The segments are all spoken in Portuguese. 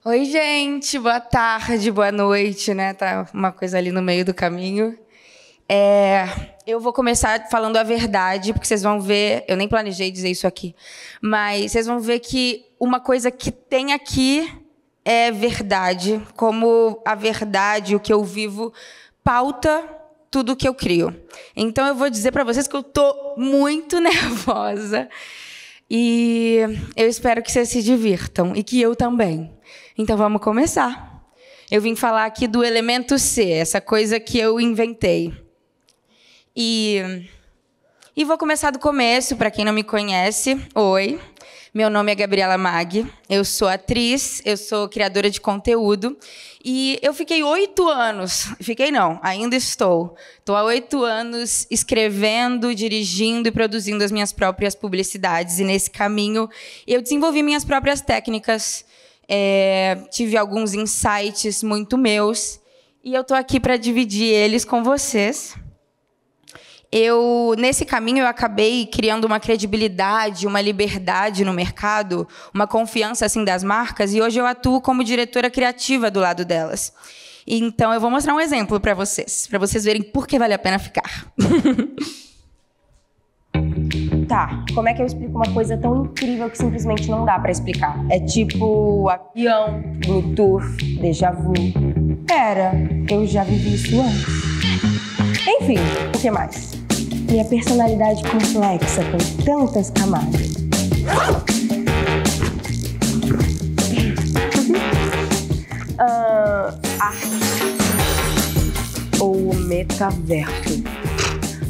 Oi, gente, boa tarde, boa noite, né? Tá uma coisa ali no meio do caminho. Eu vou começar falando a verdade, porque vocês vão ver, eu nem planejei dizer isso aqui, mas vocês vão ver que uma coisa que tem aqui é verdade, como a verdade, o que eu vivo, pauta tudo o que eu crio. Então, eu vou dizer para vocês que eu estou muito nervosa e eu espero que vocês se divirtam e que eu também. Então, vamos começar. Eu vim falar aqui do elemento C, essa coisa que eu inventei. E vou começar do começo, para quem não me conhece. Oi, meu nome é Gabriela Mag, eu sou atriz, eu sou criadora de conteúdo e eu fiquei 8 anos, ainda estou há 8 anos escrevendo, dirigindo e produzindo as minhas próprias publicidades e nesse caminho eu desenvolvi minhas próprias técnicas, tive alguns insights muito meus e eu estou aqui para dividir eles com vocês. Nesse caminho, eu acabei criando uma credibilidade, uma liberdade no mercado, uma confiança assim, das marcas, e hoje eu atuo como diretora criativa do lado delas. Então, eu vou mostrar um exemplo para vocês verem por que vale a pena ficar. Tá, como é que eu explico uma coisa tão incrível que simplesmente não dá para explicar? É tipo avião, Bluetooth, déjà vu. Pera, eu já vivi isso antes. Enfim, o que mais? Minha personalidade complexa com tantas camadas. Arte. Ou metaverso.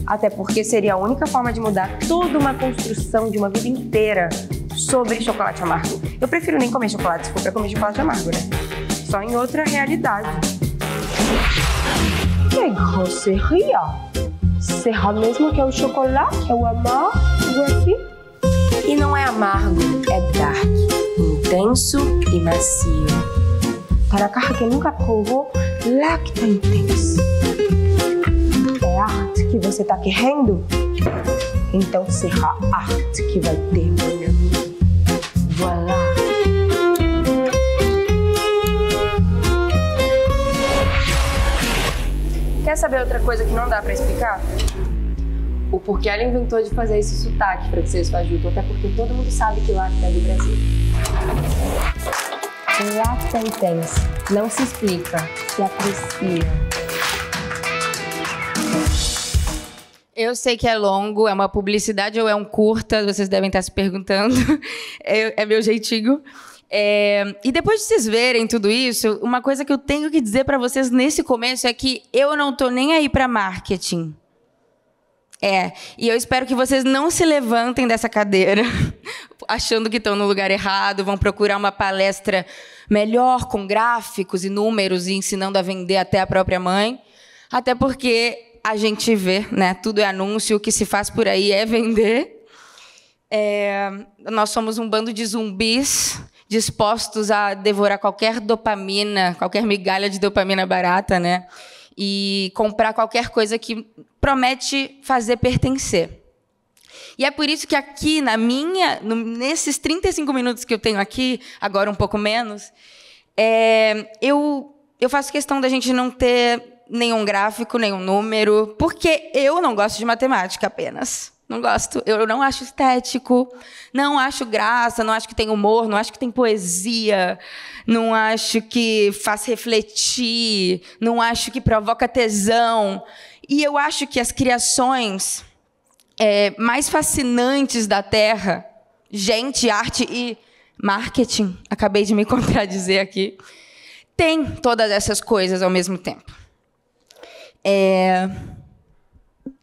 Até porque seria a única forma de mudar toda uma construção de uma vida inteira sobre chocolate amargo. Eu prefiro nem comer chocolate se for pra comer chocolate amargo, né? Só em outra realidade. Que grosseria! Será mesmo que é o chocolate? É o amargo aqui? E não é amargo, é dark, intenso e macio. Para a cara que nunca provou, lacta intenso. É arte que você está querendo? Então será arte que vai ter, meu amigo. Voilà! Quer saber outra coisa que não dá pra explicar? O porquê ela inventou de fazer esse sotaque francês fajuto, até porque todo mundo sabe que lacta é do Brasil. Lacta intensa. Não se explica, se aprecia. Eu sei que é longo, é uma publicidade ou é um curta, vocês devem estar se perguntando. É meu jeitinho. E depois de vocês verem tudo isso, uma coisa que eu tenho que dizer para vocês nesse começo é que eu não estou nem aí para marketing. E eu espero que vocês não se levantem dessa cadeira achando que estão no lugar errado, vão procurar uma palestra melhor, com gráficos e números e ensinando a vender até a própria mãe. Até porque a gente vê, né? Tudo é anúncio, o que se faz por aí é vender. Nós somos um bando de zumbis dispostos a devorar qualquer dopamina, qualquer migalha de dopamina barata, né? E comprar qualquer coisa que promete fazer pertencer. E é por isso que aqui, nesses 35 minutos que eu tenho aqui, agora um pouco menos, eu faço questão da gente não ter nenhum gráfico, nenhum número, porque eu não gosto de matemática apenas. Não gosto. Eu não acho estético, não acho graça, não acho que tem humor, não acho que tem poesia, não acho que faz refletir, não acho que provoca tesão. E eu acho que as criações mais fascinantes da Terra, gente, arte e marketing, acabei de me contradizer aqui, tem todas essas coisas ao mesmo tempo.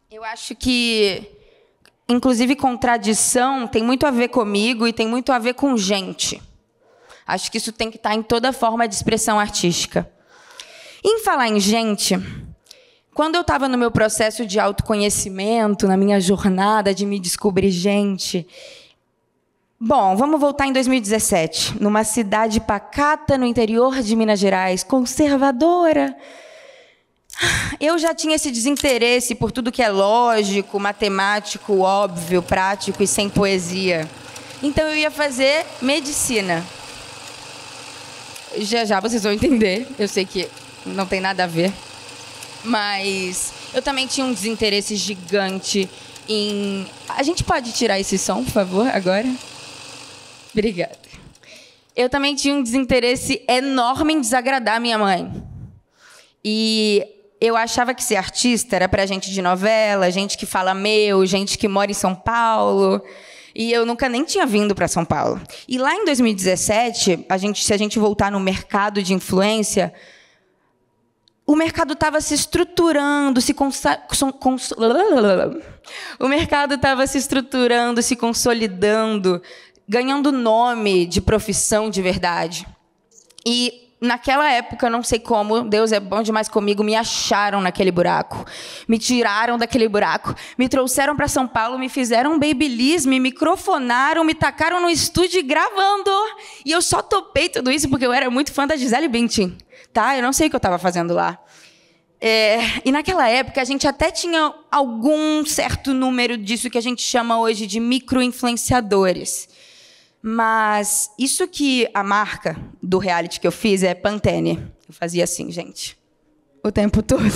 Eu acho que inclusive, contradição tem muito a ver comigo e tem muito a ver com gente. Acho que isso tem que estar em toda forma de expressão artística. Em falar em gente, quando eu estava no meu processo de autoconhecimento, na minha jornada de me descobrir gente... Bom, vamos voltar em 2017, numa cidade pacata no interior de Minas Gerais, conservadora... Eu já tinha esse desinteresse por tudo que é lógico, matemático, óbvio, prático e sem poesia. Então, eu ia fazer medicina. Já já vocês vão entender. Eu sei que não tem nada a ver. Mas eu também tinha um desinteresse gigante em... A gente pode tirar esse som, por favor, agora? Obrigada. Eu também tinha um desinteresse enorme em desagradar minha mãe. E eu achava que ser artista era para gente de novela, gente que fala gente que mora em São Paulo. E eu nunca nem tinha vindo para São Paulo. E lá em 2017, se a gente voltar no mercado de influência, o mercado estava se estruturando, o mercado estava se estruturando, se consolidando, ganhando nome de profissão de verdade. E naquela época, não sei como, Deus é bom demais comigo, me acharam naquele buraco. Me tiraram daquele buraco, me trouxeram para São Paulo, me fizeram um babyliss, me microfonaram, me tacaram no estúdio gravando. E eu só topei tudo isso porque eu era muito fã da Gisele Bündchen. Tá? Eu não sei o que eu estava fazendo lá. E naquela época, a gente até tinha algum certo número disso que a gente chama hoje de micro-influenciadores. Mas isso que a marca do reality que eu fiz é Pantene. Eu fazia assim, gente, o tempo todo.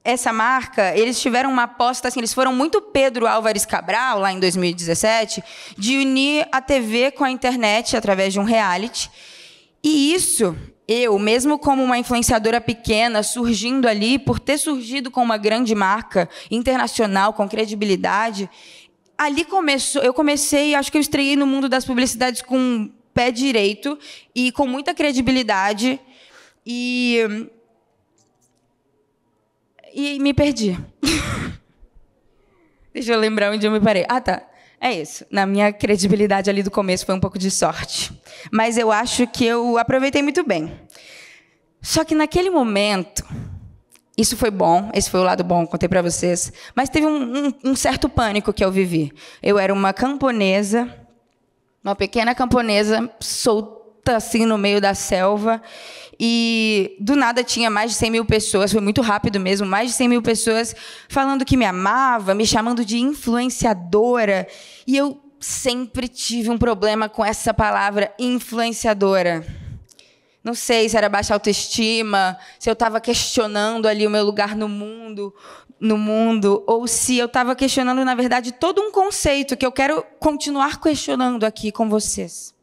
Essa marca, eles tiveram uma aposta, assim, eles foram muito Pedro Álvares Cabral, lá em 2017, de unir a TV com a internet através de um reality. E isso, eu, mesmo como uma influenciadora pequena, surgindo ali, por ter surgido com uma grande marca internacional, com credibilidade... Ali eu comecei, acho que eu estreiei no mundo das publicidades com pé direito e com muita credibilidade e me perdi. Deixa eu lembrar onde eu me parei. Ah, tá. É isso. Na minha credibilidade ali do começo foi um pouco de sorte. Mas eu acho que eu aproveitei muito bem. Só que naquele momento... Isso foi bom, esse foi o lado bom, contei para vocês. Mas teve um certo pânico que eu vivi. Eu era uma camponesa, uma pequena camponesa, solta assim no meio da selva, e do nada tinha mais de 100 mil pessoas, foi muito rápido mesmo, mais de 100 mil pessoas falando que me amava, me chamando de influenciadora. E eu sempre tive um problema com essa palavra influenciadora. Não sei se era baixa autoestima, se eu estava questionando ali o meu lugar no mundo, ou se eu estava questionando, na verdade, todo um conceito que eu quero continuar questionando aqui com vocês.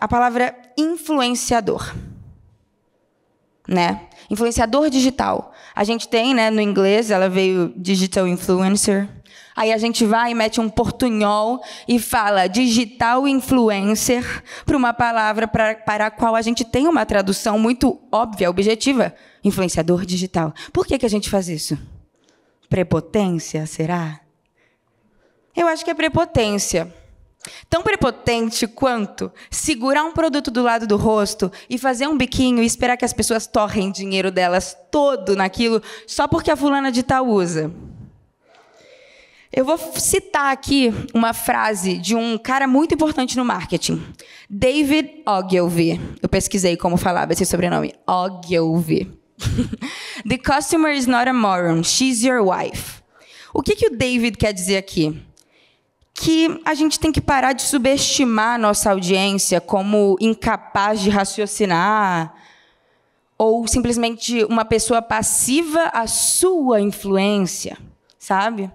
A palavra influenciador. Né? Influenciador digital. A gente tem, né, no inglês, ela veio digital influencer. Aí a gente vai e mete um portunhol e fala digital influencer para uma palavra para a qual a gente tem uma tradução muito óbvia, objetiva. Influenciador digital. Por que a gente faz isso? Prepotência, será? Eu acho que é prepotência. Tão prepotente quanto segurar um produto do lado do rosto e fazer um biquinho e esperar que as pessoas torrem dinheiro delas todo naquilo só porque a fulana de tal usa. Eu vou citar aqui uma frase de um cara muito importante no marketing, David Ogilvy. Eu pesquisei como falava esse sobrenome, Ogilvy. The customer is not a moron, she's your wife. O que o David quer dizer aqui? Que a gente tem que parar de subestimar a nossa audiência como incapaz de raciocinar ou simplesmente uma pessoa passiva à sua influência, sabe?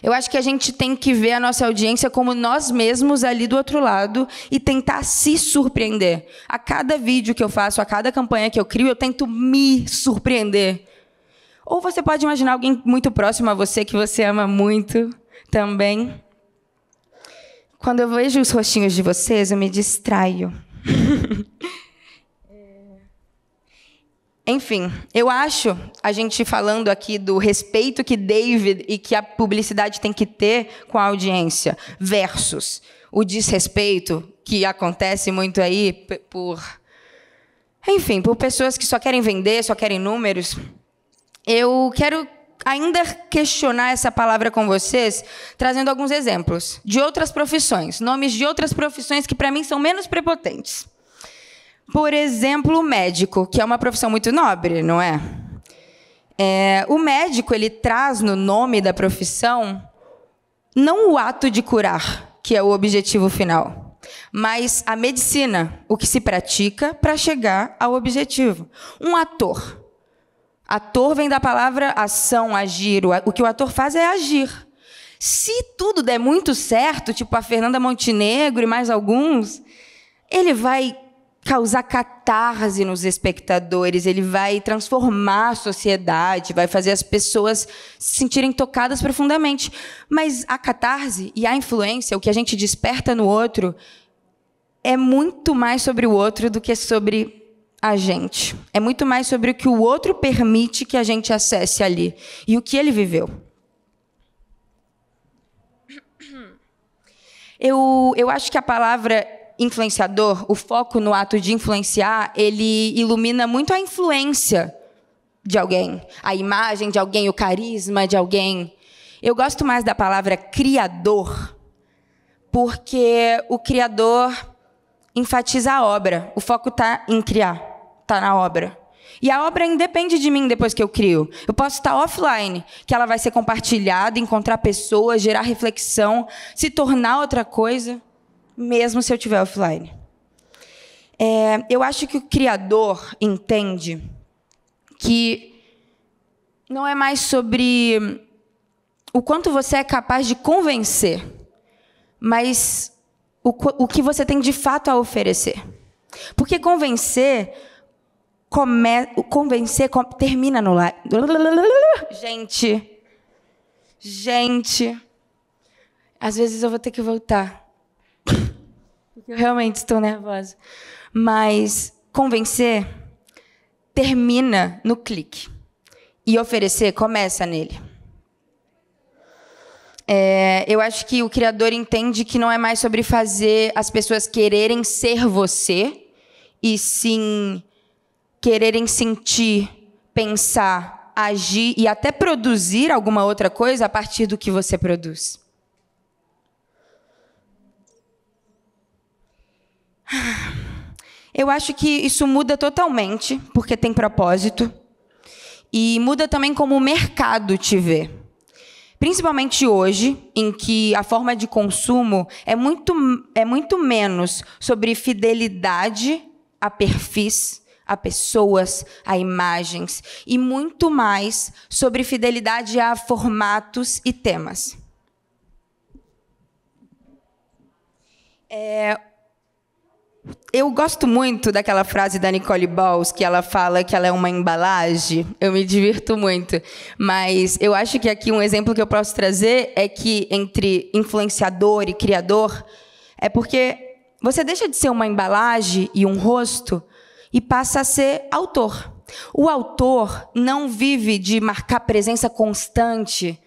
Eu acho que a gente tem que ver a nossa audiência como nós mesmos ali do outro lado e tentar se surpreender. A cada vídeo que eu faço, a cada campanha que eu crio, eu tento me surpreender. Ou você pode imaginar alguém muito próximo a você, que você ama muito também. Quando eu vejo os rostinhos de vocês, eu me distraio. Enfim, eu acho, a gente falando aqui do respeito que David e que a publicidade tem que ter com a audiência, versus o desrespeito que acontece muito aí por pessoas que só querem vender, só querem números. Eu quero ainda questionar essa palavra com vocês, trazendo alguns exemplos de outras profissões, nomes de outras profissões que, para mim, são menos prepotentes. Por exemplo, o médico, que é uma profissão muito nobre, não é? O médico, ele traz no nome da profissão não o ato de curar, que é o objetivo final, mas a medicina, o que se pratica para chegar ao objetivo. Um ator. Ator vem da palavra ação, agir. O que o ator faz é agir. Se tudo der muito certo, tipo a Fernanda Montenegro e mais alguns, ele vai causar catarse nos espectadores, ele vai transformar a sociedade, vai fazer as pessoas se sentirem tocadas profundamente. Mas a catarse e a influência, o que a gente desperta no outro, é muito mais sobre o outro do que sobre a gente. É muito mais sobre o que o outro permite que a gente acesse ali e o que ele viveu. Eu acho que a palavra influenciador, o foco no ato de influenciar, ele ilumina muito a influência de alguém, a imagem de alguém, o carisma de alguém. Eu gosto mais da palavra criador, porque o criador enfatiza a obra. O foco está em criar, está na obra. E a obra independe de mim depois que eu crio. Eu posso estar offline, que ela vai ser compartilhada, encontrar pessoas, gerar reflexão, se tornar outra coisa, mesmo se eu estiver offline. Eu acho que o criador entende que não é mais sobre o quanto você é capaz de convencer, mas o que você tem de fato a oferecer. Porque convencer termina no lar. Gente, às vezes eu vou ter que voltar. Eu realmente estou nervosa. Mas convencer termina no clique. E oferecer começa nele. Eu acho que o criador entende que não é mais sobre fazer as pessoas quererem ser você, e sim quererem sentir, pensar, agir e até produzir alguma outra coisa a partir do que você produz. Eu acho que isso muda totalmente, porque tem propósito, e muda também como o mercado te vê. Principalmente hoje, em que a forma de consumo é muito menos sobre fidelidade a perfis, a pessoas, a imagens, e muito mais sobre fidelidade a formatos e temas. Eu gosto muito daquela frase da Nicole Balls, que ela fala que ela é uma embalagem. Eu me divirto muito. Mas eu acho que aqui um exemplo que eu posso trazer é que entre influenciador e criador é porque você deixa de ser uma embalagem e um rosto e passa a ser autor. O autor não vive de marcar presença constante,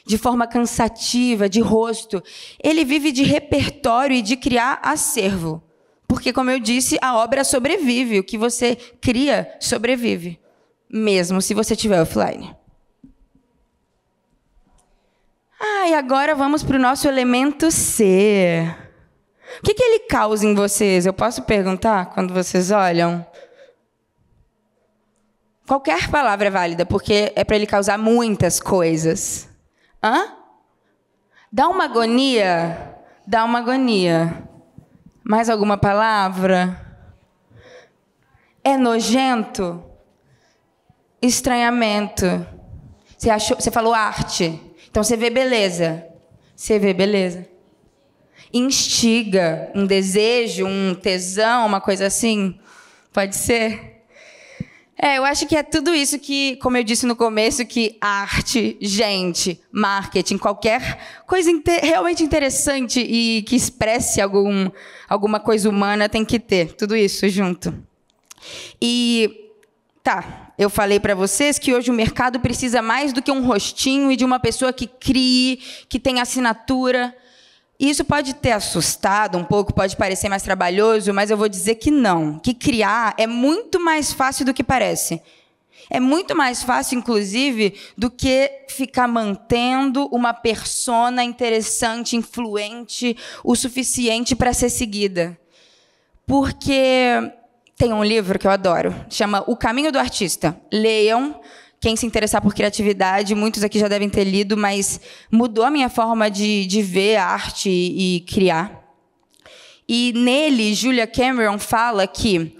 de forma cansativa, de rosto. Ele vive de repertório e de criar acervo. Porque, como eu disse, a obra sobrevive. O que você cria sobrevive, mesmo se você estiver offline. E agora vamos para o nosso elemento C. O que ele causa em vocês? Eu posso perguntar quando vocês olham? Qualquer palavra é válida, porque é para ele causar muitas coisas. Dá uma agonia? Dá uma agonia. Mais alguma palavra? É nojento? Estranhamento. Você falou arte. Então você vê beleza. Você vê beleza. Instiga um desejo, um tesão, uma coisa assim. Pode ser? Eu acho que é tudo isso que, como eu disse no começo, que arte, gente, marketing, qualquer coisa realmente interessante e que expresse alguma coisa humana tem que ter. Tudo isso junto. E, eu falei para vocês que hoje o mercado precisa mais do que um rostinho e de uma pessoa que crie, que tenha assinatura. E isso pode ter assustado um pouco, pode parecer mais trabalhoso, mas eu vou dizer que não. Que criar é muito mais fácil do que parece. É muito mais fácil, inclusive, do que ficar mantendo uma persona interessante, influente, o suficiente para ser seguida. Porque tem um livro que eu adoro, chama O Caminho do Artista. Leiam, quem se interessar por criatividade, muitos aqui já devem ter lido, mas mudou a minha forma de ver arte e criar. E nele, Julia Cameron fala que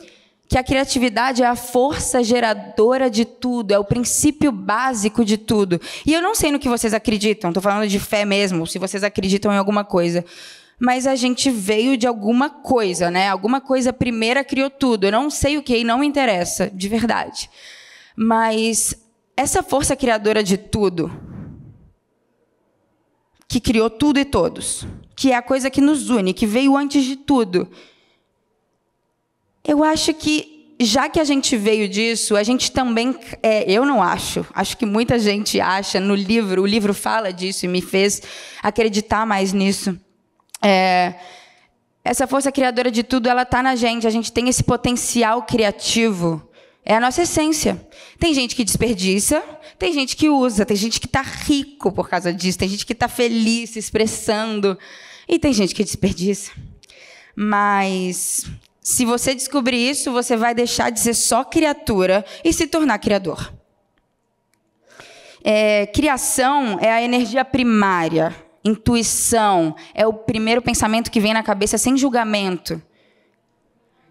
a criatividade é a força geradora de tudo, é o princípio básico de tudo. E eu não sei no que vocês acreditam, estou falando de fé mesmo, se vocês acreditam em alguma coisa. Mas a gente veio de alguma coisa, né? Alguma coisa primeira criou tudo. Eu não sei o que e não me interessa, de verdade. Mas essa força criadora de tudo, que criou tudo e todos, que é a coisa que nos une, que veio antes de tudo, eu acho que, já que a gente veio disso, a gente também... eu não acho. Acho que muita gente acha no livro. O livro fala disso e me fez acreditar mais nisso. Essa força criadora de tudo, ela está na gente. A gente tem esse potencial criativo. É a nossa essência. Tem gente que desperdiça, tem gente que usa, tem gente que está rico por causa disso, tem gente que está feliz, se expressando, e tem gente que desperdiça. Mas... se você descobrir isso, você vai deixar de ser só criatura e se tornar criador. Criação é a energia primária. Intuição é o primeiro pensamento que vem na cabeça sem julgamento.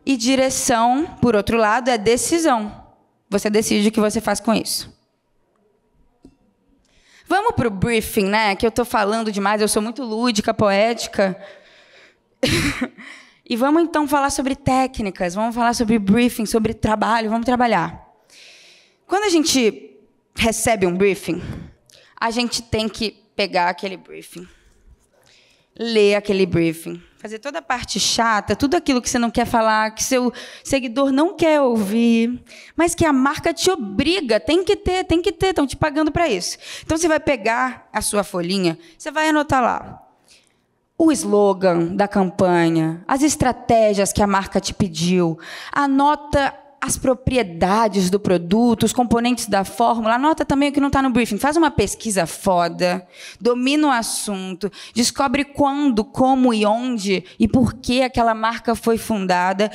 E direção, por outro lado, é decisão. Você decide o que você faz com isso. Vamos para o briefing, né? Que eu estou falando demais, eu sou muito lúdica, poética. E vamos, então, falar sobre técnicas, vamos falar sobre briefing, sobre trabalho, vamos trabalhar. Quando a gente recebe um briefing, a gente tem que pegar aquele briefing, ler aquele briefing, fazer toda a parte chata, tudo aquilo que você não quer falar, que seu seguidor não quer ouvir, mas que a marca te obriga, tem que ter, estão te pagando para isso. Então, você vai pegar a sua folhinha, você vai anotar lá o slogan da campanha, as estratégias que a marca te pediu, anota as propriedades do produto, os componentes da fórmula, anota também o que não está no briefing, faz uma pesquisa foda, domina o assunto, descobre quando, como e onde e por que aquela marca foi fundada,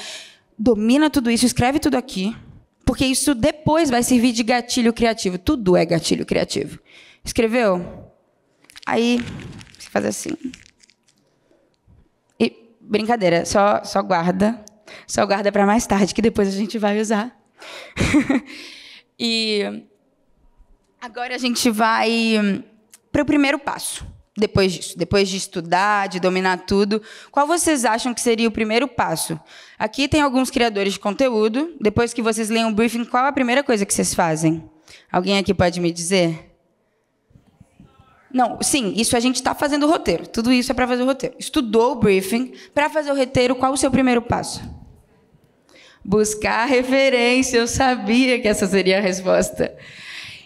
domina tudo isso, escreve tudo aqui, porque isso depois vai servir de gatilho criativo. Tudo é gatilho criativo. Escreveu? Aí, você faz assim... brincadeira, só guarda. Só guarda para mais tarde, que depois a gente vai usar. E agora a gente vai para o primeiro passo. Depois disso, depois de estudar, de dominar tudo, qual vocês acham que seria o primeiro passo? Aqui tem alguns criadores de conteúdo. Depois que vocês leem o briefing, qual a primeira coisa que vocês fazem? Alguém aqui pode me dizer? Não, sim, isso a gente está fazendo o roteiro. Tudo isso é para fazer o roteiro. Estudou o briefing. Para fazer o roteiro, qual o seu primeiro passo? Buscar referência. Eu sabia que essa seria a resposta.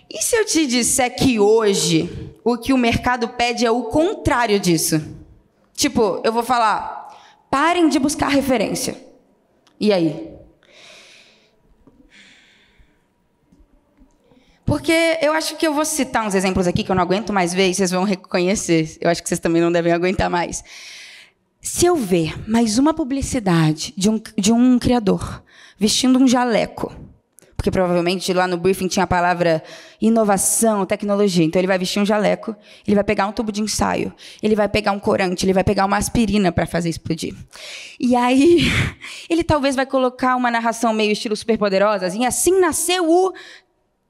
E se eu te disser que hoje o que o mercado pede é o contrário disso? Tipo, eu vou falar, parem de buscar referência. E aí? Porque eu acho que eu vou citar uns exemplos aqui que eu não aguento mais ver e vocês vão reconhecer. Eu acho que vocês também não devem aguentar mais. Se eu ver mais uma publicidade de um criador vestindo um jaleco, porque provavelmente lá no briefing tinha a palavra inovação, tecnologia, então ele vai vestir um jaleco, ele vai pegar um tubo de ensaio, ele vai pegar um corante, ele vai pegar uma aspirina para fazer explodir. E aí, ele talvez vai colocar uma narração meio estilo Superpoderosas, e assim nasceu o...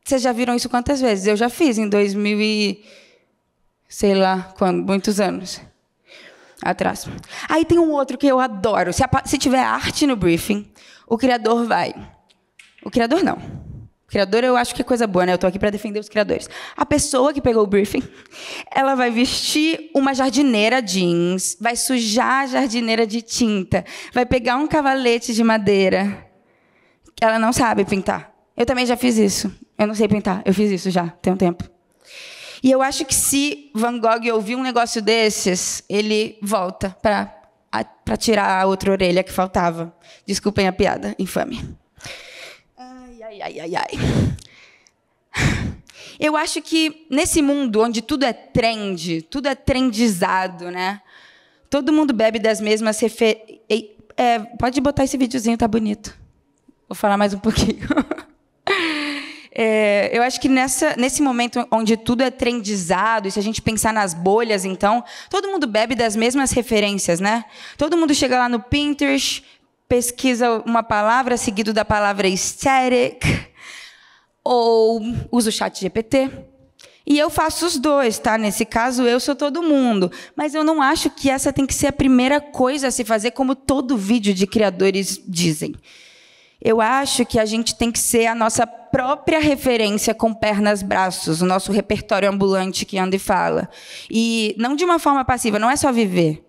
Vocês já viram isso quantas vezes? Eu já fiz em 2000 e... sei lá, quando, muitos anos atrás. Aí tem um outro que eu adoro. Se tiver arte no briefing, o criador vai... O criador não. O criador eu acho que é coisa boa, né? Eu estou aqui para defender os criadores. A pessoa que pegou o briefing, ela vai vestir uma jardineira jeans, vai sujar a jardineira de tinta, vai pegar um cavalete de madeira. Ela não sabe pintar. Eu também já fiz isso. Eu não sei pintar. Eu fiz isso já, tem um tempo. E eu acho que se Van Gogh ouvir um negócio desses, ele volta para tirar a outra orelha que faltava. Desculpem a piada infame. Ai. Eu acho que nesse mundo onde tudo é trend, tudo é trendizado, né? Todo mundo bebe das mesmas referências. Pode botar esse videozinho, tá bonito. Vou falar mais um pouquinho. Eu acho que nesse momento onde tudo é trendizado, e se a gente pensar nas bolhas, então, todo mundo bebe das mesmas referências, né? Todo mundo chega lá no Pinterest, pesquisa uma palavra seguido da palavra aesthetic, ou usa o ChatGPT. E eu faço os dois, tá? Nesse caso, eu sou todo mundo. Mas eu não acho que essa tem que ser a primeira coisa a se fazer, como todo vídeo de criadores dizem. Eu acho que a gente tem que ser a nossa própria referência com pernas, braços, o nosso repertório ambulante que anda e fala. E não de uma forma passiva, não é só viver.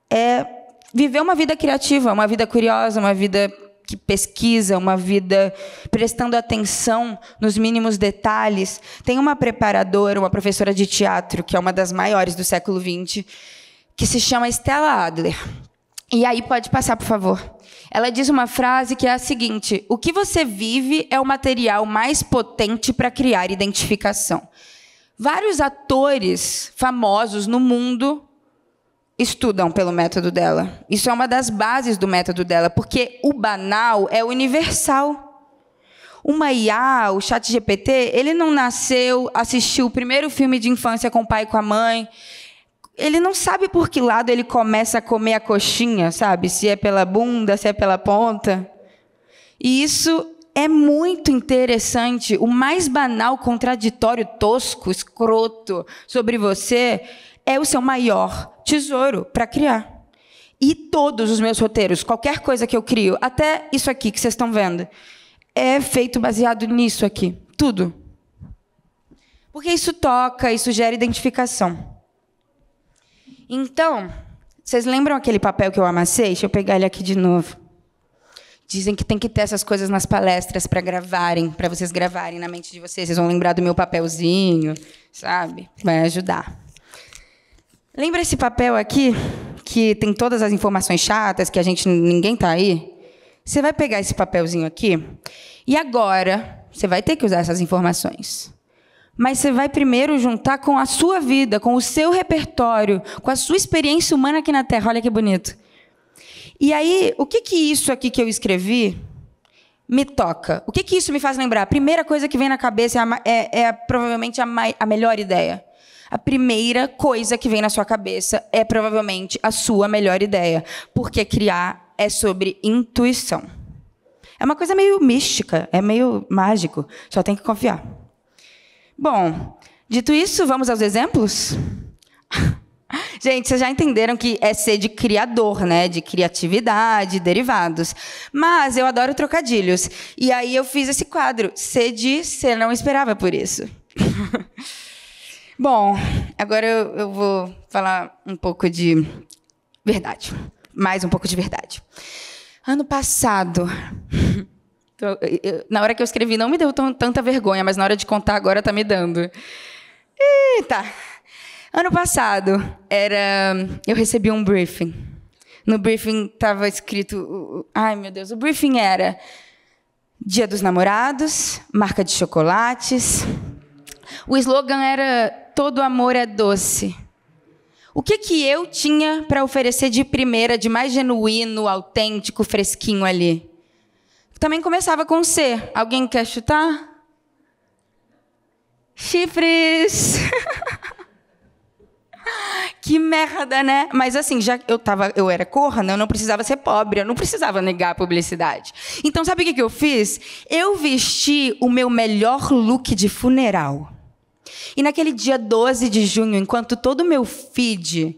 É viver uma vida criativa, uma vida curiosa, uma vida que pesquisa, uma vida prestando atenção nos mínimos detalhes. Tem uma preparadora, uma professora de teatro, que é uma das maiores do século XX, que se chama Stella Adler. E aí, pode passar, por favor. Ela diz uma frase que é a seguinte: o que você vive é o material mais potente para criar identificação. Vários atores famosos no mundo estudam pelo método dela. Isso é uma das bases do método dela, porque o banal é universal. Uma IA, o ChatGPT, ele não nasceu, assistiu o primeiro filme de infância com o pai e com a mãe. Ele não sabe por que lado ele começa a comer a coxinha, sabe? Se é pela bunda, se é pela ponta. E isso é muito interessante. O mais banal, contraditório, tosco, escroto sobre você é o seu maior tesouro para criar. E todos os meus roteiros, qualquer coisa que eu crio, até isso aqui que vocês estão vendo, é feito baseado nisso aqui. Tudo. Porque isso toca, isso gera identificação. Então, vocês lembram aquele papel que eu amassei? Deixa eu pegar ele aqui de novo. Dizem que tem que ter essas coisas nas palestras para gravarem, para vocês gravarem na mente de vocês. Vocês vão lembrar do meu papelzinho, sabe? Vai ajudar. Lembra esse papel aqui, que tem todas as informações chatas, que ninguém está aí? Você vai pegar esse papelzinho aqui, e agora você vai ter que usar essas informações. Mas você vai primeiro juntar com a sua vida, com o seu repertório, com a sua experiência humana aqui na Terra. Olha que bonito. E aí, o que isso aqui que eu escrevi me toca? O que isso me faz lembrar? A primeira coisa que vem na cabeça provavelmente a melhor ideia. A primeira coisa que vem na sua cabeça é provavelmente a sua melhor ideia. Porque criar é sobre intuição. É uma coisa meio mística, é meio mágico. Só tem que confiar. Bom, dito isso, vamos aos exemplos? Gente, vocês já entenderam que é ser de criador, né? De criatividade, derivados. Mas eu adoro trocadilhos. E aí eu fiz esse quadro. Ser de você não esperava por isso. Bom, agora eu vou falar um pouco de verdade. Mais um pouco de verdade. Ano passado... Na hora que eu escrevi não me deu tanta vergonha, mas na hora de contar agora está me dando. Eita! Ano passado, eu recebi um briefing. No briefing estava escrito... Ai, meu Deus, o briefing era Dia dos Namorados, marca de chocolates. O slogan era Todo amor é doce. O que eu tinha para oferecer de primeira, de mais genuíno, autêntico, fresquinho ali? Também começava com C. Alguém quer chutar? Chifres! Que merda, né? Mas assim, já eu era corna, eu não precisava ser pobre, eu não precisava negar a publicidade. Então, sabe o que eu fiz? Eu vesti o meu melhor look de funeral. E naquele dia 12 de junho, enquanto todo o meu feed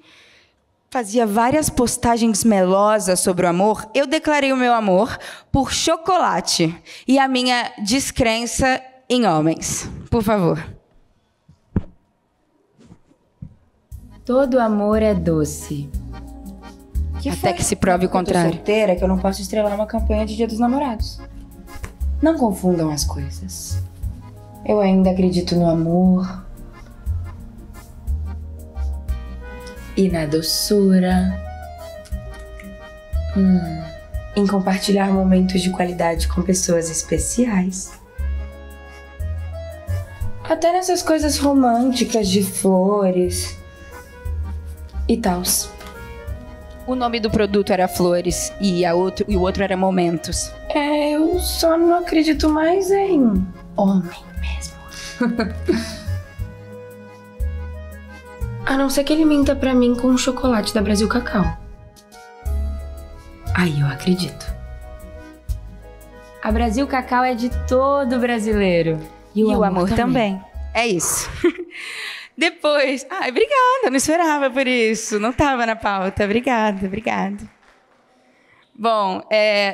fazia várias postagens melosas sobre o amor, eu declarei o meu amor por chocolate e a minha descrença em homens. Por favor. Todo amor é doce. Até que se prove o contrário. Eu tô solteira, que eu não posso estrelar uma campanha de Dia dos Namorados. Não confundam as coisas. Eu ainda acredito no amor e na doçura, em compartilhar momentos de qualidade com pessoas especiais. Até nessas coisas românticas de flores e tals. O nome do produto era Flores e o outro era Momentos. Eu só não acredito mais em homem mesmo. A não ser que ele minta pra mim com o chocolate da Brasil Cacau. Aí eu acredito. A Brasil Cacau é de todo brasileiro. E o amor também. É isso. Depois... Ai, obrigada. Não esperava por isso. Não estava na pauta. Obrigada. Bom,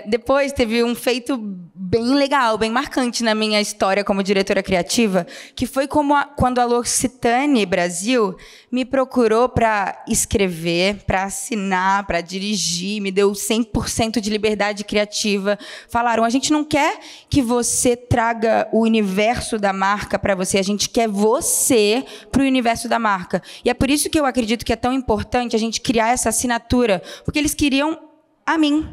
depois teve um feito bem legal, bem marcante na minha história como diretora criativa, que foi quando a L'Occitane Brasil me procurou para escrever, para assinar, para dirigir, me deu 100% de liberdade criativa. Falaram, a gente não quer que você traga o universo da marca para você, a gente quer você para o universo da marca. E é por isso que eu acredito que é tão importante a gente criar essa assinatura, porque eles queriam a mim.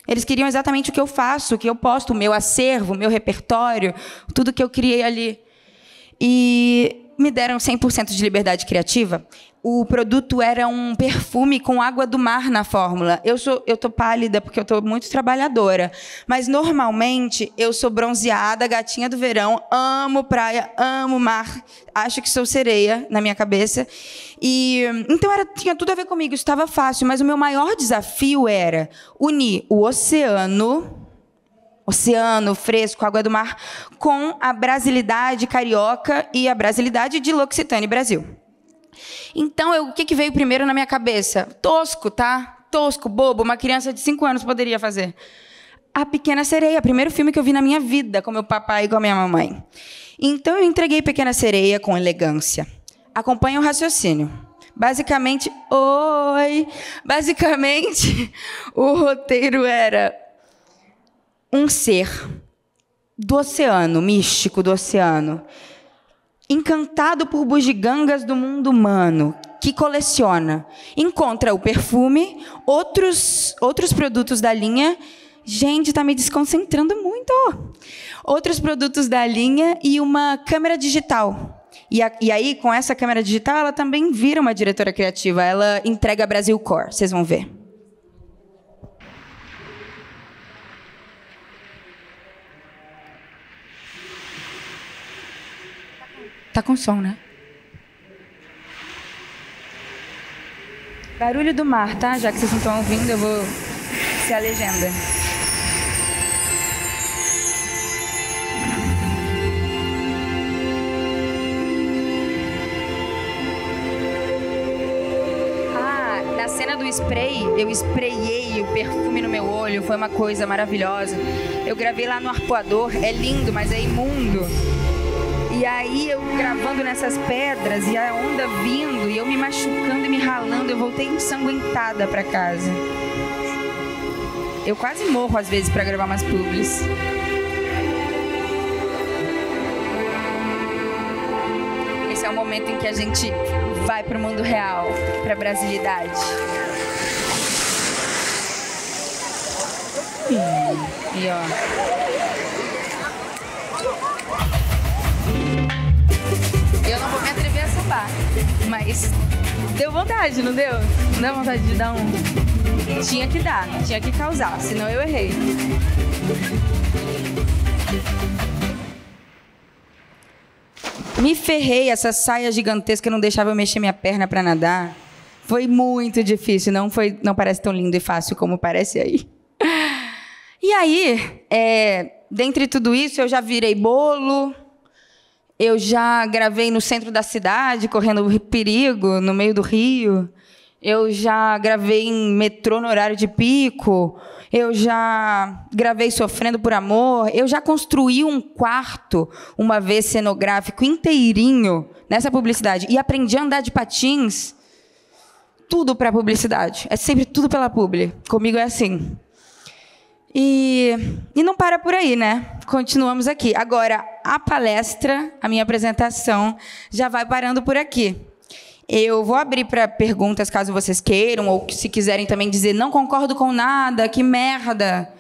Eles queriam exatamente o que eu faço, o que eu posto, o meu acervo, o meu repertório, tudo que eu criei ali. E me deram 100% de liberdade criativa. O produto era um perfume com água do mar na fórmula. Eu tô pálida porque eu tô muito trabalhadora, mas normalmente eu sou bronzeada, gatinha do verão, amo praia, amo mar, acho que sou sereia na minha cabeça. E então tinha tudo a ver comigo, isso estava fácil, mas o meu maior desafio era unir o oceano fresco, água do mar, com a brasilidade carioca e a brasilidade de L'Occitane Brasil. Então, o que veio primeiro na minha cabeça? Tosco, tá? Tosco, bobo, uma criança de 5 anos poderia fazer. A Pequena Sereia, primeiro filme que eu vi na minha vida, com meu papai e com a minha mamãe. Então, eu entreguei Pequena Sereia com elegância. Acompanha o raciocínio. Basicamente, o roteiro era um ser do oceano, místico do oceano, encantado por bugigangas do mundo humano, que coleciona, encontra o perfume, outros produtos da linha. Gente, tá me desconcentrando muito. Outros produtos da linha e uma câmera digital. E aí, com essa câmera digital, ela também vira uma diretora criativa. Ela entrega a Brasil Core, vocês vão ver. Tá com som, né? Barulho do mar, tá? Já que vocês não estão ouvindo, eu vou ser a legenda. Na cena do spray, eu sprayei o perfume no meu olho, foi uma coisa maravilhosa. Eu gravei lá no Arpoador, é lindo, mas é imundo. E aí, eu gravando nessas pedras, e a onda vindo, e eu me machucando e me ralando, eu voltei ensanguentada pra casa. Eu quase morro, às vezes, pra gravar umas publis. Esse é o momento em que a gente vai pro mundo real, pra brasilidade. E ó... Eu não vou me atrever a sambar, mas deu vontade, não deu? Não deu vontade de dar um... Tinha que dar, tinha que causar, senão eu errei. Me ferrei, essa saia gigantesca não deixava eu mexer minha perna para nadar. Foi muito difícil, não parece tão lindo e fácil como parece aí. E aí, dentre tudo isso, eu já virei bolo... Eu já gravei no centro da cidade, correndo perigo, no meio do rio. Eu já gravei em metrô no horário de pico. Eu já gravei sofrendo por amor. Eu já construí um quarto, uma vez cenográfico, inteirinho, nessa publicidade. E aprendi a andar de patins. Tudo para publicidade. É sempre tudo pela publi. Comigo é assim. E não para por aí, né? Continuamos aqui. Agora, a palestra, a minha apresentação, já vai parando por aqui. Eu vou abrir para perguntas, caso vocês queiram, ou se quiserem também dizer, não concordo com nada, que merda,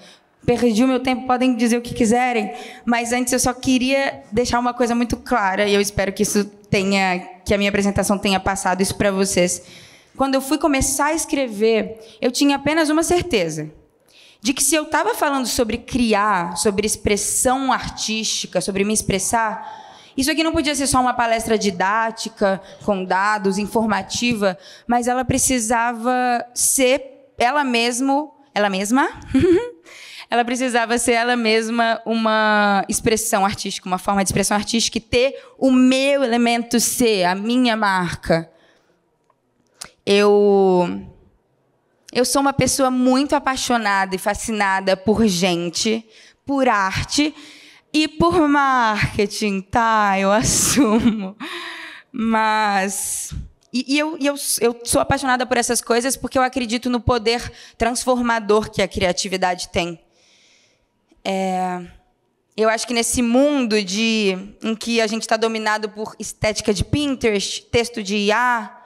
perdi o meu tempo, podem dizer o que quiserem. Mas antes eu só queria deixar uma coisa muito clara, e eu espero que a minha apresentação tenha passado isso para vocês. quando eu fui começar a escrever, eu tinha apenas uma certeza. De que se eu estava falando sobre criar, sobre expressão artística, sobre me expressar, isso aqui não podia ser só uma palestra didática, com dados, informativa, mas ela precisava ser ela mesma, ela precisava ser ela mesma uma expressão artística, uma forma de expressão artística e ter o meu elemento ser, a minha marca. Eu sou uma pessoa muito apaixonada e fascinada por gente, por arte e por marketing, tá? Eu assumo. Mas... eu sou apaixonada por essas coisas porque eu acredito no poder transformador que a criatividade tem. Eu acho que nesse mundo em que a gente está dominado por estética de Pinterest, texto de IA,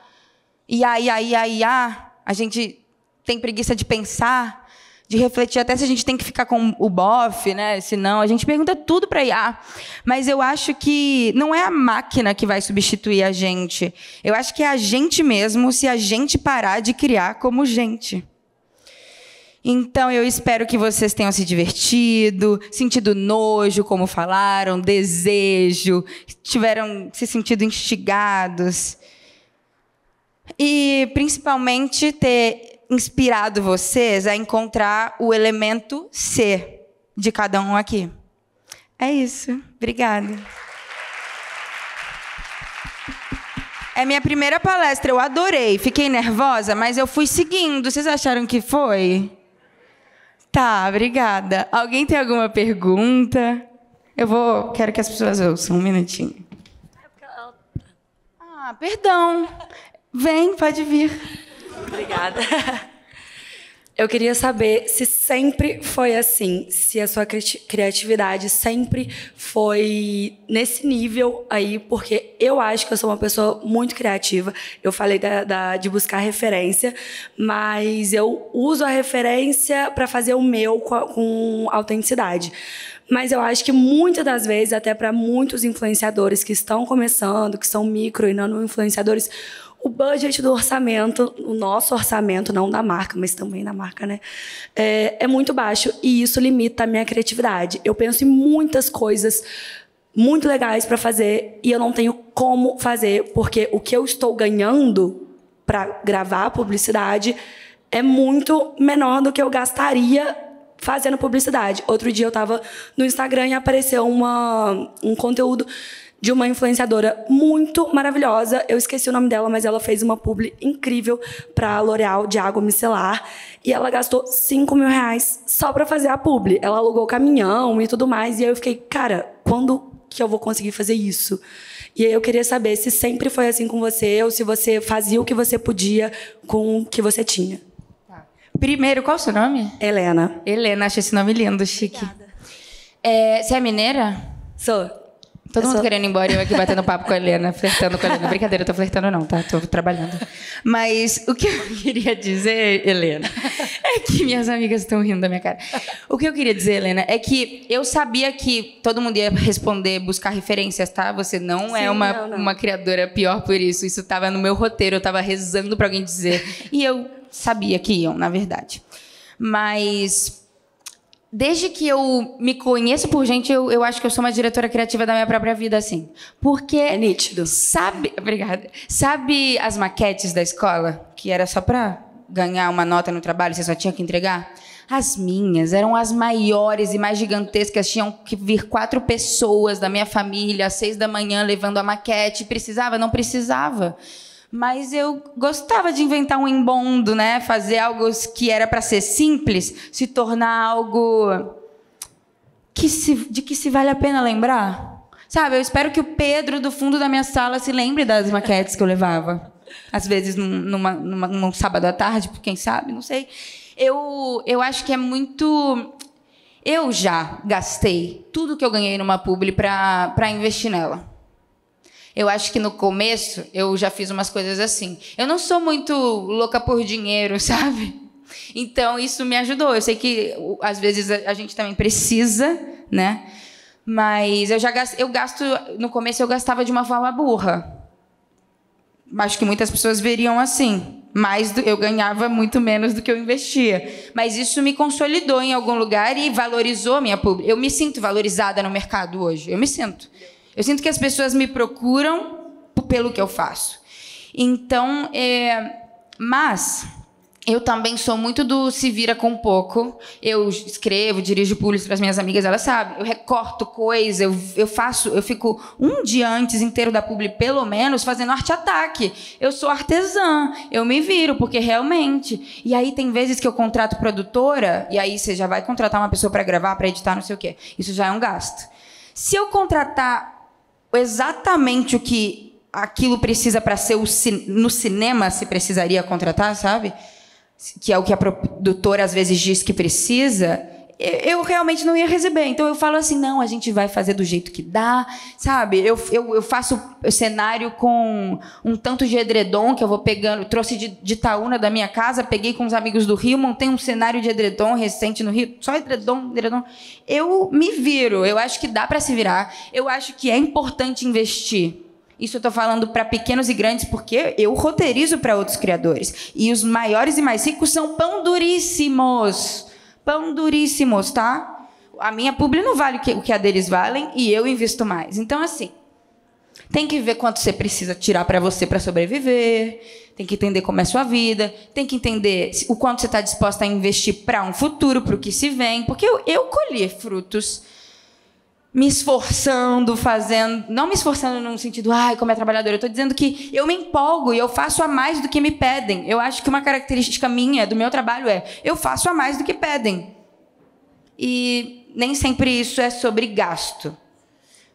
a gente tem preguiça de pensar, de refletir, até se a gente tem que ficar com o bofe, né? Senão a gente pergunta tudo para IA. Mas eu acho que não é a máquina que vai substituir a gente. Eu acho que é a gente mesmo, se a gente parar de criar como gente. Então, eu espero que vocês tenham se divertido, sentido nojo, como falaram, desejo, tiveram se sentido instigados. E, principalmente, ter inspirado vocês a encontrar o elemento ser de cada um aqui. É isso. Obrigada. É minha primeira palestra. Eu adorei. Fiquei nervosa, mas eu fui seguindo. Vocês acharam que foi? Tá, obrigada. Alguém tem alguma pergunta? Quero que as pessoas ouçam. Um minutinho. Ah, perdão. Vem, pode vir. Obrigada. Eu queria saber se sempre foi assim, se a sua criatividade sempre foi nesse nível aí, porque eu acho que eu sou uma pessoa muito criativa. Eu falei de buscar referência, mas eu uso a referência para fazer o meu com autenticidade. Mas eu acho que muitas das vezes, até para muitos influenciadores que estão começando, que são micro e nano influenciadores, o budget do orçamento, o nosso orçamento, não da marca, mas também da marca, né? É muito baixo e isso limita a minha criatividade. Eu penso em muitas coisas muito legais para fazer e eu não tenho como fazer, porque o que eu estou ganhando para gravar a publicidade é muito menor do que eu gastaria fazendo publicidade. Outro dia eu estava no Instagram e apareceu um conteúdo de uma influenciadora muito maravilhosa. Eu esqueci o nome dela, mas ela fez uma publi incrível para L'Oréal de água micelar. E ela gastou R$5.000 só para fazer a publi. Ela alugou caminhão e tudo mais. E aí eu fiquei, cara, quando que eu vou conseguir fazer isso? E aí eu queria saber se sempre foi assim com você ou se você fazia o que você podia com o que você tinha. Tá. Primeiro, qual é o seu nome? Helena. Helena, achei esse nome lindo, chique. Obrigada. Você é mineira? Sou. Todo mundo querendo ir embora e eu aqui batendo papo com a Helena, flertando com a Helena. Brincadeira, eu tô flertando não, tá? Tô trabalhando. Mas o que eu queria dizer, Helena, é que minhas amigas estão rindo da minha cara. O que eu queria dizer, Helena, é que eu sabia que todo mundo ia responder, buscar referências, tá? Você não é uma criadora pior por isso. Isso estava no meu roteiro, eu estava rezando para alguém dizer. E eu sabia que iam, na verdade. Mas... desde que eu me conheço por gente, eu acho que eu sou uma diretora criativa da minha própria vida, assim. Porque... é nítido. Obrigada. Sabe as maquetes da escola? Que era só para ganhar uma nota no trabalho, você só tinha que entregar? As minhas eram as maiores e mais gigantescas. Tinham que vir 4 pessoas da minha família às 6 da manhã levando a maquete. Precisava? Não precisava. Mas eu gostava de inventar um embondo, né? Fazer algo que era para ser simples, se tornar algo de que se vale a pena lembrar. Sabe, eu espero que o Pedro do fundo da minha sala se lembre das maquetes que eu levava. Às vezes num sábado à tarde, quem sabe, não sei. Eu acho que é muito... Eu já gastei tudo que eu ganhei numa publi para investir nela. Eu acho que no começo eu já fiz umas coisas assim. Eu não sou muito louca por dinheiro, sabe? Então isso me ajudou. Eu sei que às vezes a gente também precisa, né? Mas eu gasto no começo eu gastava de uma forma burra. Acho que muitas pessoas veriam assim. eu ganhava muito menos do que eu investia. Mas isso me consolidou em algum lugar e valorizou a minha publi. Eu me sinto valorizada no mercado hoje. Eu me sinto. Eu sinto que as pessoas me procuram pelo que eu faço. Então, mas eu também sou muito do se vira com pouco. Eu escrevo, dirijo publis para as minhas amigas, elas sabem. Eu recorto coisa, eu fico um dia antes inteiro da publi, pelo menos, fazendo arte-ataque. Eu sou artesã, eu me viro, porque realmente... E aí tem vezes que eu contrato produtora, e aí você já vai contratar uma pessoa para gravar, para editar, não sei o quê. Isso já é um gasto. Se eu contratar exatamente o que aquilo precisa para ser no cinema, se precisaria contratar, sabe? Que é o que a produtora às vezes diz que precisa, eu realmente não ia receber. Então eu falo assim, não, a gente vai fazer do jeito que dá, sabe? Eu faço cenário com um tanto de edredom que eu vou pegando, trouxe de Itaúna da minha casa, peguei com os amigos do Rio, montei um cenário de edredom recente no Rio, só edredom. Eu me viro, eu acho que dá para se virar, eu acho que é importante investir. Isso eu estou falando para pequenos e grandes, porque eu roteirizo para outros criadores. E os maiores e mais ricos são pão duríssimos. Pão duríssimos, tá? A minha publi não vale o que a deles valem e eu invisto mais. Então, assim, tem que ver quanto você precisa tirar para você para sobreviver, tem que entender como é a sua vida, tem que entender o quanto você está disposta a investir para um futuro, para o que se vem. Porque eu colhi frutos... me esforçando, fazendo... Não me esforçando no sentido, como é trabalhadora. Eu estou dizendo que eu me empolgo e eu faço a mais do que me pedem. Eu acho que uma característica minha, do meu trabalho, eu faço a mais do que pedem. E nem sempre isso é sobre gasto.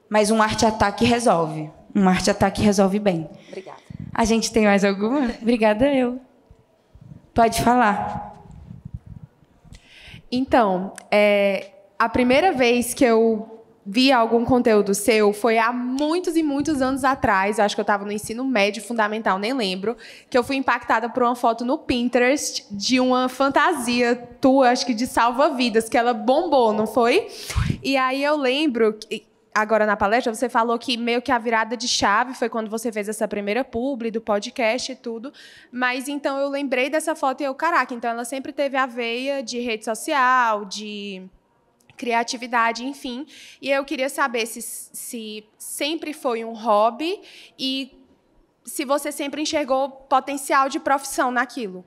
Mas um arte-ataque resolve. Um arte-ataque resolve bem. Obrigada. A gente tem mais alguma? Obrigada, eu. Pode falar. Então, a primeira vez que eu vi algum conteúdo seu foi há muitos e muitos anos atrás, acho que eu estava no ensino médio fundamental, nem lembro, que eu fui impactada por uma foto no Pinterest de uma fantasia tua, acho que de salva-vidas, que ela bombou, não foi? E aí eu lembro, agora na palestra, você falou que meio que a virada de chave foi quando você fez essa primeira publi do podcast e tudo, mas então eu lembrei dessa foto e eu, caraca, então ela sempre teve a veia de rede social, de... criatividade, enfim. E eu queria saber se sempre foi um hobby e se você sempre enxergou potencial de profissão naquilo.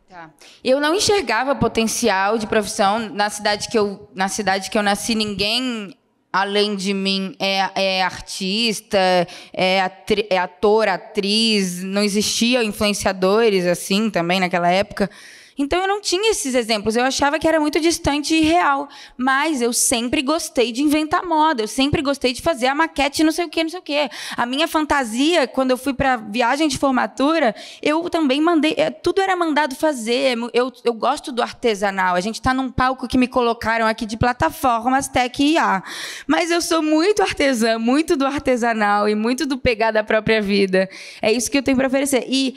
Tá. Eu não enxergava potencial de profissão na cidade que eu nasci. Ninguém além de mim é artista, é ator, atriz. Não existiam influenciadores assim também naquela época. Então, eu não tinha esses exemplos. Eu achava que era muito distante e irreal. Mas eu sempre gostei de inventar moda. Eu sempre gostei de fazer a maquete não sei o quê, não sei o quê. A minha fantasia, quando eu fui para viagem de formatura, eu também mandei... Tudo era mandado fazer. Eu gosto do artesanal. A gente está num palco que me colocaram aqui de plataformas Tech e IA. Mas eu sou muito artesã, muito do artesanal e muito do pegar da própria vida. É isso que eu tenho para oferecer. E...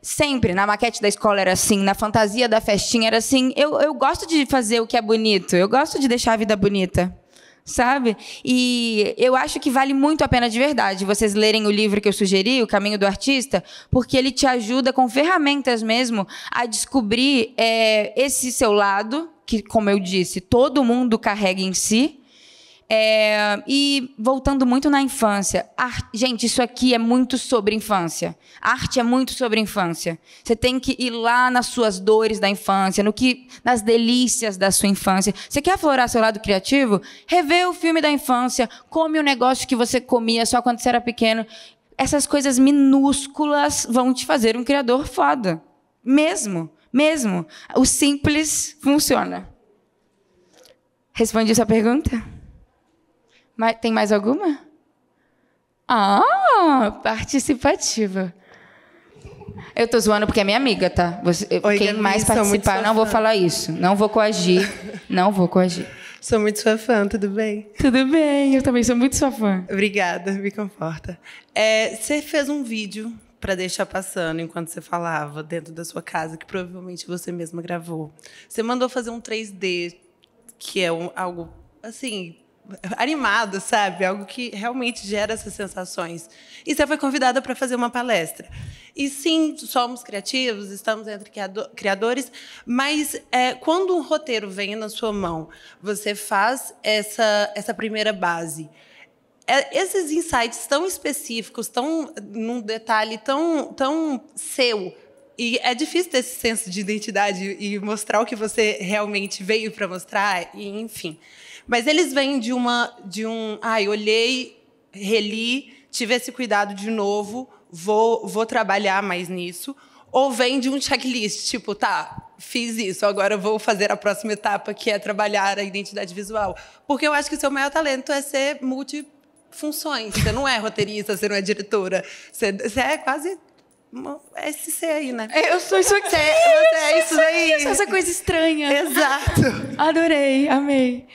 sempre, na maquete da escola era assim, na fantasia da festinha era assim. Eu gosto de fazer o que é bonito, eu gosto de deixar a vida bonita, sabe? E eu acho que vale muito a pena de verdade vocês lerem o livro que eu sugeri, O Caminho do Artista, porque ele te ajuda com ferramentas mesmo a descobrir esse seu lado, que, como eu disse, todo mundo carrega em si. E voltando muito na infância. Gente, isso aqui é muito sobre infância. Arte é muito sobre infância. Você tem que ir lá nas suas dores da infância, nas delícias da sua infância. Você quer aflorar seu lado criativo? Revê o filme da infância, come o negócio que você comia só quando você era pequeno. Essas coisas minúsculas vão te fazer um criador foda. Mesmo. O simples funciona. Respondi sua pergunta? Mas tem mais alguma? Participativa. Eu tô zoando porque é minha amiga, tá? Oi, quem Gabi, mais participar, eu não vou falar isso. Não vou coagir. Sou muito sua fã, tudo bem? Tudo bem, eu também sou muito sua fã. Obrigada, me conforta. Você fez um vídeo para deixar passando enquanto você falava dentro da sua casa, que provavelmente você mesma gravou. Você mandou fazer um 3D, que é algo, assim... animado, sabe? Algo que realmente gera essas sensações. E você foi convidada para fazer uma palestra. E sim, somos criativos, estamos entre criadores, mas quando um roteiro vem na sua mão, você faz essa primeira base. Esses insights tão específicos, tão num detalhe tão seu, e é difícil ter esse senso de identidade e mostrar o que você realmente veio para mostrar, e, enfim. Mas eles vêm de olhei, reli, tive esse cuidado de novo, vou trabalhar mais nisso, ou vem de um checklist, tipo, tá, fiz isso, agora vou fazer a próxima etapa, que é trabalhar a identidade visual. Porque eu acho que o seu maior talento é ser multifunções. Você não é roteirista, você não é diretora, você é quase... É esse ser aí, né? Eu sou isso aqui. Você é isso aí. Essa coisa estranha. Exato. Adorei, amei.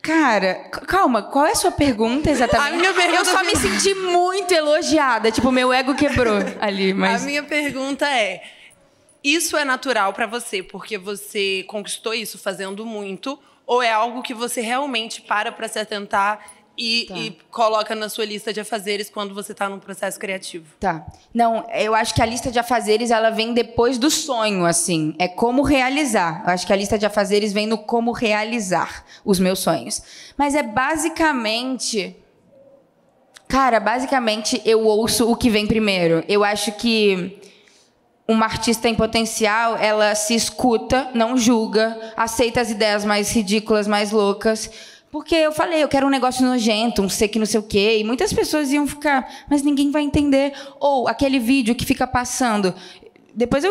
Cara, calma, qual é a sua pergunta exatamente? A minha pergunta... Eu só me senti muito elogiada, tipo, meu ego quebrou ali, mas... A minha pergunta é, isso é natural para você porque você conquistou isso fazendo muito, ou é algo que você realmente para se atentar e coloca na sua lista de afazeres quando você está num processo criativo? Tá. Não, eu acho que a lista de afazeres, ela vem depois do sonho, assim. É como realizar. Eu acho que a lista de afazeres vem no como realizar os meus sonhos. Mas é basicamente... Cara, basicamente eu ouço o que vem primeiro. Eu acho que uma artista em potencial, ela se escuta, não julga, aceita as ideias mais ridículas, mais loucas... Porque eu falei, eu quero um negócio nojento, um sei que não sei o quê. E muitas pessoas iam ficar, mas ninguém vai entender. Ou aquele vídeo que fica passando. Depois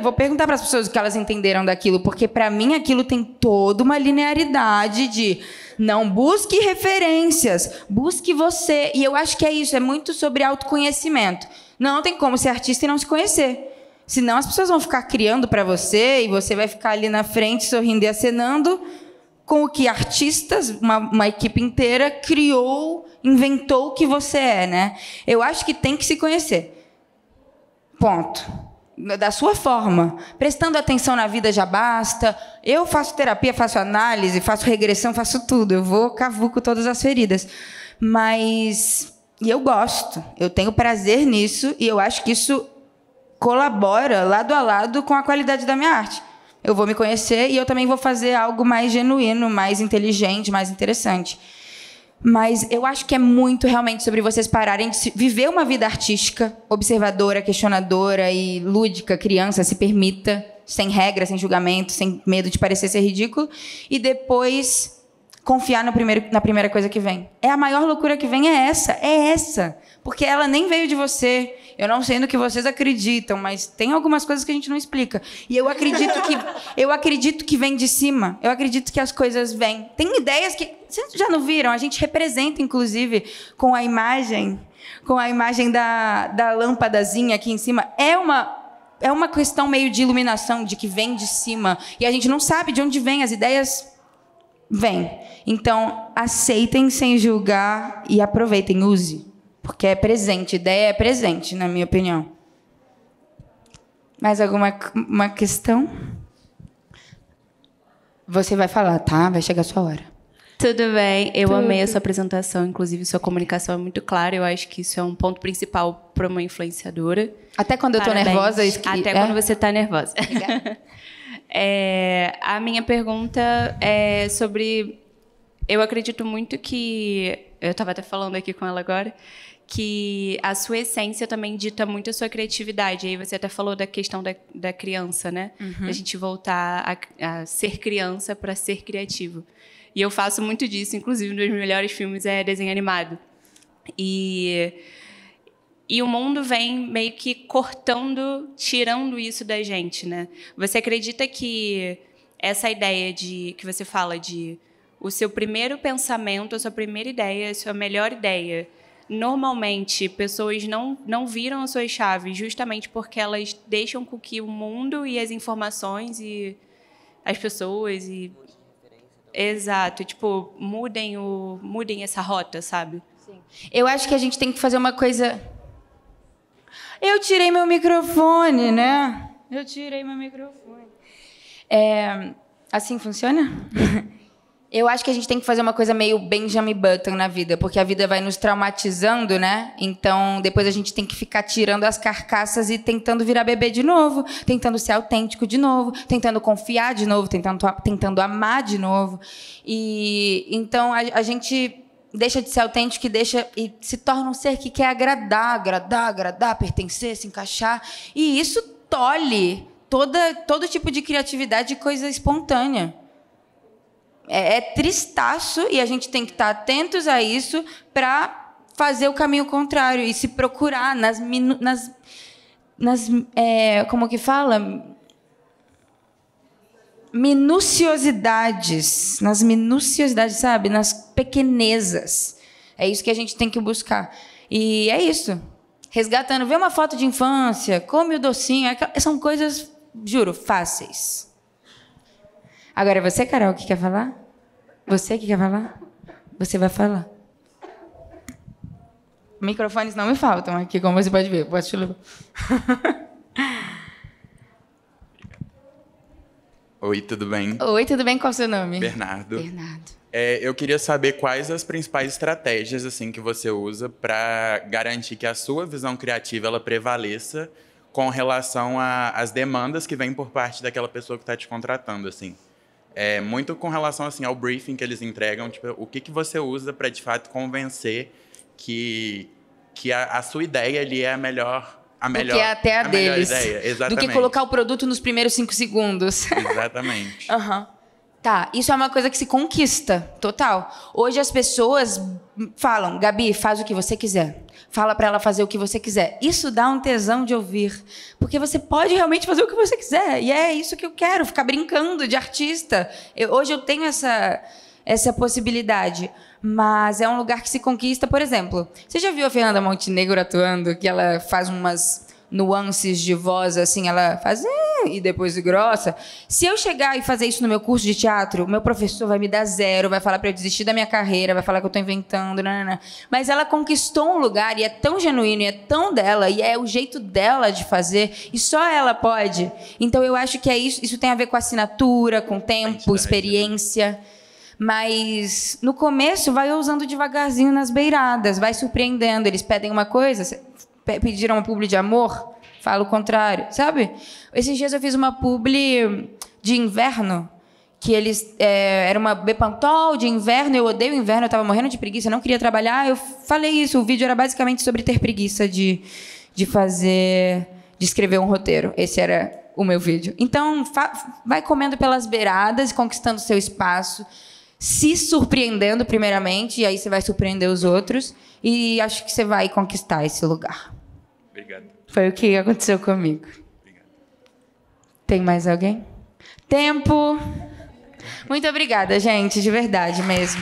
vou perguntar para as pessoas o que elas entenderam daquilo. Porque, para mim, aquilo tem toda uma linearidade de não busque referências, busque você. E eu acho que é isso, é muito sobre autoconhecimento. Não tem como ser artista e não se conhecer. Senão as pessoas vão ficar criando para você e você vai ficar ali na frente, sorrindo e acenando, com o que artistas, uma equipe inteira, criou, inventou o que você é, né? Eu acho que tem que se conhecer. Ponto. Da sua forma. Prestando atenção na vida já basta. Eu faço terapia, faço análise, faço regressão, faço tudo. Eu vou cavuco todas as feridas. Mas... E eu gosto. Eu tenho prazer nisso e eu acho que isso colabora lado a lado com a qualidade da minha arte. Eu vou me conhecer e eu também vou fazer algo mais genuíno, mais inteligente, mais interessante. Mas eu acho que é muito realmente sobre vocês pararem de viver uma vida artística, observadora, questionadora e lúdica, criança, se permita, sem regra, sem julgamento, sem medo de parecer ser ridículo, e depois confiar na primeira coisa que vem. A maior loucura que vem é essa. Porque ela nem veio de você. Eu não sei no que vocês acreditam, mas tem algumas coisas que a gente não explica. E eu acredito que vem de cima. Eu acredito que as coisas vêm. Tem ideias que... Vocês já não viram? A gente representa, inclusive, com a imagem da lâmpadazinha aqui em cima. É uma questão meio de iluminação, de que vem de cima. E a gente não sabe de onde vêm as ideias. Vêm. Então, aceitem sem julgar e aproveitem, use. Porque é presente, ideia é presente, na minha opinião. Mais alguma questão? Você vai falar, tá? Vai chegar a sua hora. Tudo bem, eu amei a sua apresentação, inclusive sua comunicação é muito clara, eu acho que isso é um ponto principal para uma influenciadora. Até quando eu estou nervosa? Até quando você está nervosa. A minha pergunta é sobre... Eu acredito muito que... Eu estava até falando aqui com ela agora, que a sua essência também dita muito a sua criatividade. Aí você até falou da questão da criança, né? Uhum. A gente voltar a ser criança para ser criativo. E eu faço muito disso, inclusive um dos meus melhores filmes é desenho animado. E o mundo vem meio que tirando isso da gente, né? Você acredita que essa ideia que você fala de o seu primeiro pensamento, a sua primeira ideia, a sua melhor ideia, normalmente pessoas não viram as suas chaves justamente porque elas deixam com que o mundo e as informações e as pessoas e... Exato, tipo, mudem essa rota, sabe? Sim. Eu acho que a gente tem que fazer uma coisa... Eu tirei meu microfone, né? Assim funciona? Eu acho que a gente tem que fazer uma coisa meio Benjamin Button na vida, porque a vida vai nos traumatizando, né? Então, depois a gente tem que ficar tirando as carcaças e tentando virar bebê de novo, tentando ser autêntico de novo, tentando confiar de novo, tentando amar de novo. E então a gente deixa de ser autêntico e se torna um ser que quer agradar, pertencer, se encaixar. E isso tolhe todo tipo de criatividade e coisa espontânea. É tristaço e a gente tem que estar atentos a isso para fazer o caminho contrário e se procurar como que fala? Minuciosidades, sabe? Nas pequenezas. É isso que a gente tem que buscar. E é isso. Resgatando, vê uma foto de infância, come o docinho, são coisas, juro, fáceis. Agora, você, Carol, que quer falar? Você que quer falar? Você vai falar. Microfones não me faltam aqui, como você pode ver. Posso te levar. Oi, tudo bem? Oi, tudo bem? Qual é o seu nome? Bernardo. Bernardo. Eu queria saber quais as principais estratégias assim, que você usa para garantir que a sua visão criativa ela prevaleça com relação às demandas que vêm por parte daquela pessoa que está te contratando, assim. Muito com relação assim, ao briefing que eles entregam, tipo, o que você usa para, de fato, convencer que a sua ideia ali é a melhor do que até a deles. Ideia. Exatamente. Do que colocar o produto nos primeiros 5 segundos. Exatamente. Uhum. Tá, isso é uma coisa que se conquista, total. Hoje as pessoas falam, Gabi, faz o que você quiser. Fala para ela fazer o que você quiser. Isso dá um tesão de ouvir. Porque você pode realmente fazer o que você quiser. E é isso que eu quero, ficar brincando de artista. Hoje eu tenho essa possibilidade. Mas é um lugar que se conquista, por exemplo. Você já viu a Fernanda Montenegro atuando? Que ela faz umas nuances de voz, assim, ela faz e depois grossa. Se eu chegar e fazer isso no meu curso de teatro, o meu professor vai me dar 0, vai falar para eu desistir da minha carreira, vai falar que eu estou inventando, nanana. Mas ela conquistou um lugar e é tão genuíno, e é tão dela, e é o jeito dela de fazer, e só ela pode. Então eu acho que é isso tem a ver com assinatura, com tempo, experiência. Mas no começo vai usando devagarzinho nas beiradas, vai surpreendendo. Eles pedem uma coisa, pediram uma publi de amor, fala o contrário, sabe? Esses dias eu fiz uma publi de inverno, que eles era uma Bepantol de inverno, eu odeio inverno, eu estava morrendo de preguiça, eu não queria trabalhar, eu falei isso, o vídeo era basicamente sobre ter preguiça de escrever um roteiro. Esse era o meu vídeo. Então, vai comendo pelas beiradas, conquistando seu espaço, se surpreendendo primeiramente, e aí você vai surpreender os outros, e acho que você vai conquistar esse lugar. Obrigado. Foi o que aconteceu comigo. Obrigado. Tem mais alguém? Tempo. Muito obrigada, gente, de verdade mesmo.